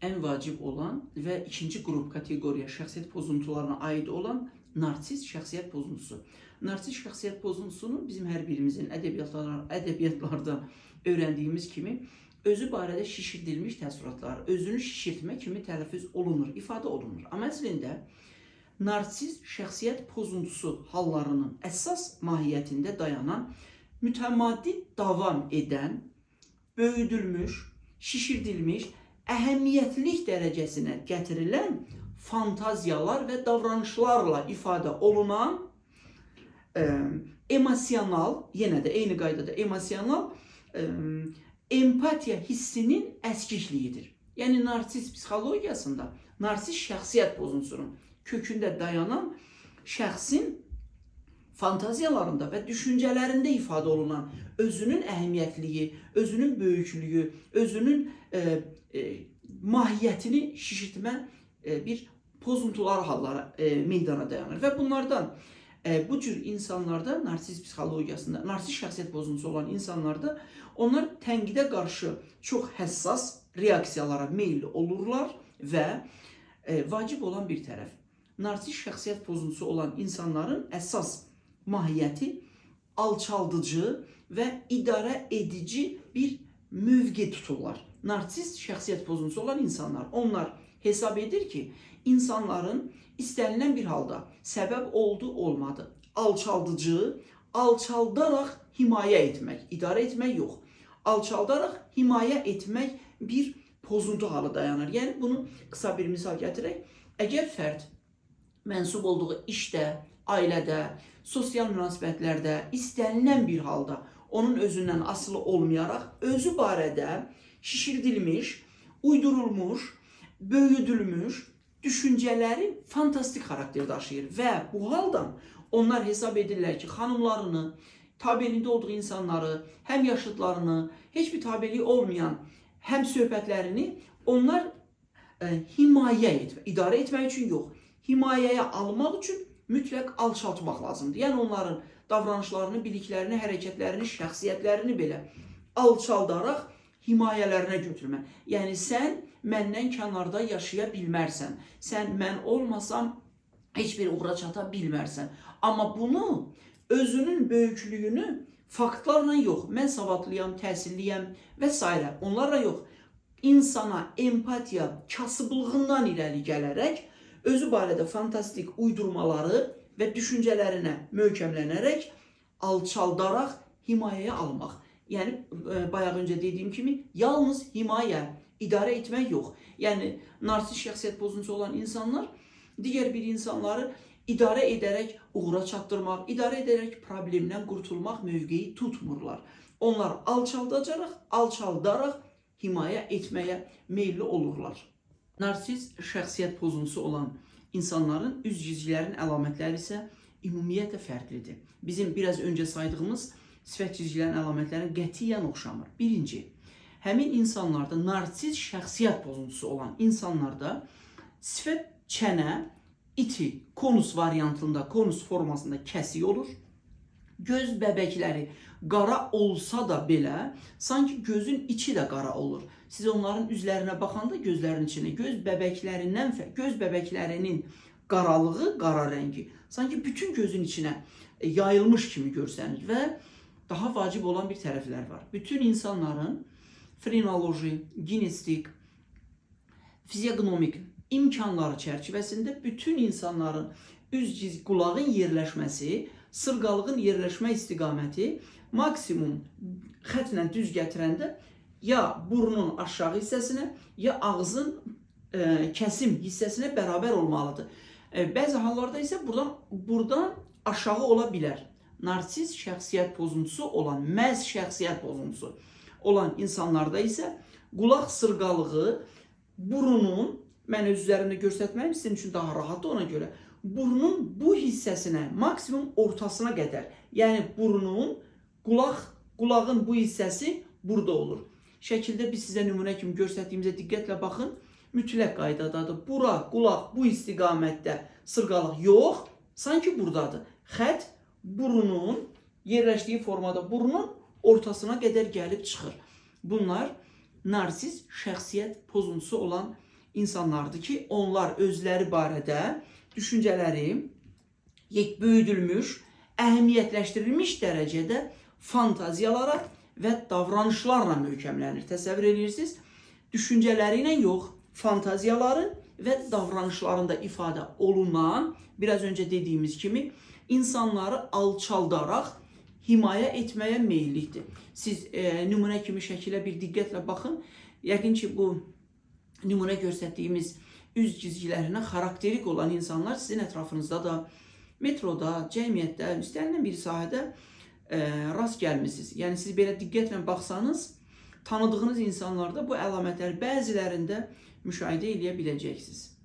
ən vacib olan və ikinci qrup kateqoriya şəxsiyyət pozuntularına aid olan narsist şəxsiyyət pozuntusu. Narsist şəxsiyyət pozuntusunu bizim hər birimizin ədəbiyyatlarda öyrəndiyimiz kimi özü barədə şişirdilmiş təəssüratlar, özünü şişirtmə kimi tələffüz olunur, ifadə olunur. Amma əslində narsist şəxsiyyət pozuntusu hallarının əsas mahiyyətində dayanan, mütəmadi davam edən, böyüdülmüş, şişirdilmiş, əhəmiyyətlilik dərəcəsinə gətirilən fantaziyalar və davranışlarla ifadə olunan emosional, yenə də eyni qaydada emosional empatiya hissinin əskikliyidir. Yəni narsist psixologiyasında narsist şəxsiyyət pozuntusunun kökündə dayanan şəxsin fantaziyalarında və düşüncələrində ifadə olunan özünün əhəmiyyətliyi, özünün böyüklüyü, özünün mahiyyətini şişirtmə bir pozuntular halları meydana dayanır. Və bunlardan bu cür insanlarda, narsist psixologiyasında, narsist şəxsiyyət pozuntusu olan insanlarda onlar tənqidə qarşı çox həssas reaksiyalara meyilli olurlar və vacib olan bir tərəf, narsist şəxsiyyət pozuntusu olan insanların əsas mahiyyəti alçaldıcı və idarə edici bir mövqe tuturlar. Narsist şəxsiyyət pozuntusu olan insanlar, onlar hesab edir ki, insanların istənilən bir halda səbəb oldu, olmadı, alçaldıcı, alçaldaraq himayə etmək, idarə etmək yox, alçaldaraq himayə etmək bir pozuntu halı dayanır. Yəni, bunu qısa bir misal gətirək, əgər fərd mənsub olduğu işdə, ailədə, sosial münasibətlərdə istənilən bir halda onun özündən asılı olmayaraq özü barədə şişirdilmiş, uydurulmuş, böyüdülmüş düşüncələri fantastik xarakter daşıyır və bu haldan onlar hesab edirlər ki, xanımlarını, tabeliyində olduğu insanları, həm yaşıdlarını, heç bir tabeliyi olmayan həm söhbətlərini onlar himayə etmək, idarə etmək üçün yox, himayəyə almaq üçün mütləq alçaltmaq lazımdır. Yəni onların davranışlarını, biliklərini, hərəkətlərini, şəxsiyyətlərini belə alçaldaraq himayələrinə götürmə. Yəni sən məndən kənarda yaşaya bilmərsən. Sən mən olmasam heç bir uğra çata bilmərsən. Amma bunu özünün böyüklüyünü faktlarla yox, mən savadlıyam, təhsilliyəm və s. onlarla yox, insana empatiya kasıblığından irəli gələrək özü barədə fantastik uydurmaları və düşüncələrinə möhkəmlənərək alçaldaraq himayəyə almaq. Yəni, bayaq öncə dediyim kimi, yalnız himayə, idarə etmək yox. Yəni, narsist şəxsiyyət pozuntusu olan insanlar digər bir insanları idarə edərək uğura çatdırmaq, idarə edərək problemdən qurtulmaq mövqeyi tutmurlar. Onlar alçaldaraq himayə etməyə meyilli olurlar. Narsist şəxsiyyət pozuntusu olan insanların üz cizgilərin əlamətləri isə ümumiyyətlə fərqlidir. Bizim biraz öncə saydığımız sifət cizgilərin əlamətləri qətiyyən oxşamır. Birinci, həmin insanlarda narsist şəxsiyyət pozuntusu olan insanlarda sifət çənə, iti, konus variantında, konus formasında kəsik olur. Göz bəbəkləri qara olsa da belə, sanki gözün içi də qara olur. Siz onların üzlərinə baxanda gözlərinin içinə, göz bəbəklərinin qaralığı, qara rəngi, sanki bütün gözün içinə yayılmış kimi görsənir və daha vacib olan bir tərəflər var. Bütün insanların frenoloji, ginestik, fiziognomik imkanları çərçivəsində bütün insanların qulağın yerləşməsi, sırğalığın yerləşmə istiqaməti maksimum xətlə düz gətirəndə ya burnun aşağı hissəsinə, ya ağzın kəsim hissəsinə bərabər olmalıdır. Bəzi hallarda isə buradan aşağı ola bilər. Narsist şəxsiyyət pozuntusu olan, məhz şəxsiyyət pozuntusu olan insanlarda isə qulaq sırğalığı burunun, mən öz üzərində göstərməyim, sizin üçün daha rahatdır ona görə, burnun bu hissəsinə, maksimum ortasına qədər, yəni burnun, qulağın bu hissəsi burada olur. Şəkildə biz sizə nümunə kimi göstərdiyimizə diqqətlə baxın, mütləq qaydadadır. Bura, qulaq bu istiqamətdə sırğalıq yox, sanki buradadır. Xət burunun yerləşdiyi formada burunun ortasına qədər gəlib çıxır. Bunlar narsist şəxsiyyət pozuntusu olan insanlardır ki, onlar özləri barədə düşüncələri böyüdülmüş, əhəmiyyətləşdirilmiş dərəcədə fantaziyalara və davranışlarla möhkəmlənir. Təsəvvür edirsiniz? Düşüncələri ilə yox, fantaziyaların və davranışlarında ifadə olunan, biraz öncə dediyimiz kimi, insanları alçaldaraq himayə etməyə meyillikdir. Siz nümunə kimi şəkilə bir diqqətlə baxın. Yəqin ki, bu nümunə göstərdiyimiz üz cizgilərinə xarakterik olan insanlar sizin ətrafınızda da, metroda, cəmiyyətdə, istənilən bir sahədə rast gəlmişsiniz. Yəni siz belə diqqətlə baxsanız, tanıdığınız insanlarda bu əlamətləri bəzilərində müşahidə edə biləcəksiniz.